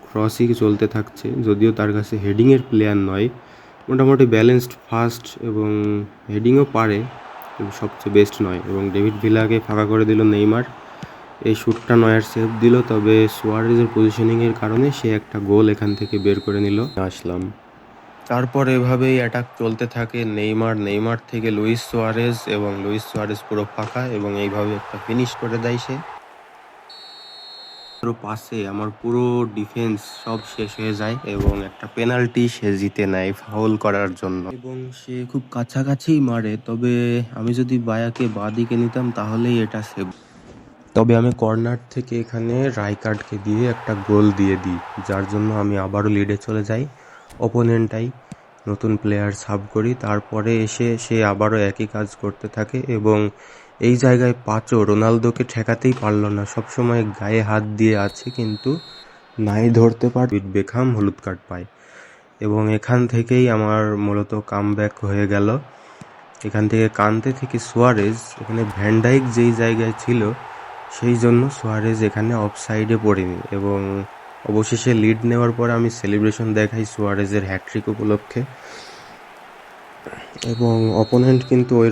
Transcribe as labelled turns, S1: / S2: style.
S1: ক্রসই চলতে থাকছে, যদিও তার কাছে হেডিংয়ের প্লেয়ার নয়, মোটামুটি ব্যালেন্সড ফাস্ট এবং হেডিংও পারে, কিন্তু সবচেয়ে বেস্ট নয়। এবং ডেভিড ভিলাকে ফাঁকা করে দিল নেইমার। এই শ্যুটটা নয়ার সেভ দিল, তবে সুয়ারেজের পজিশনিংয়ের কারণে সে একটা গোল এখান থেকে বের করে নিল। আসলাম, তারপর এভাবেই অ্যাটাক চলতে থাকে। নেইমার থেকে লুইস সুয়ারেজ, এবং লুইস সুয়ারেজ পুরো ফাঁকা, এবং এইভাবে একটা ফিনিশ করে দেয় সে। পাসে আমার পুরো ডিফেন্স সব শেষ হয়ে যায়, এবং একটা পেনাল্টি সে জিতে নেয় ফাউল করার জন্য, এবং সে খুব কাছাকাছিই মারে। তবে আমি যদি বায়াকে বাঁদিকে নিতাম তাহলেই এটা সেভ। তবে আমি কর্নার থেকে এখানে রাইকার্ডকে দিয়ে একটা গোল দিয়ে দিই, যার জন্য আমি আবারও লিডে চলে যাই। অপোনেন্টাই নতুন প্লেয়ার সাব করি, তারপরে এসে সে আবারও একই কাজ করতে থাকে, এবং এই জায়গায় পাঁচও রোনালদোকে ঠেকাতেই পারলো না। সবসময় গায়ে হাত দিয়ে আছে, কিন্তু নাই ধরতে পার। বেকহাম হলুদ কার্ড পায়, এবং এখান থেকেই আমার মূলত কামব্যাক হয়ে গেল। এখান থেকে কান্তে থেকে সুয়ারেজ, এখানে ভ্যানডাইক যেই জায়গায় ছিল সেই জন্য সুয়ারেজ এখানে অফসাইডে পড়েনি, এবং অবশেষে লিড নেওয়ার পর আমি সেলিব্রেশন দেখাই সুয়ারেজের হ্যাট্রিক উপলক্ষে, এবং অপোনেন্ট কিন্তু ওই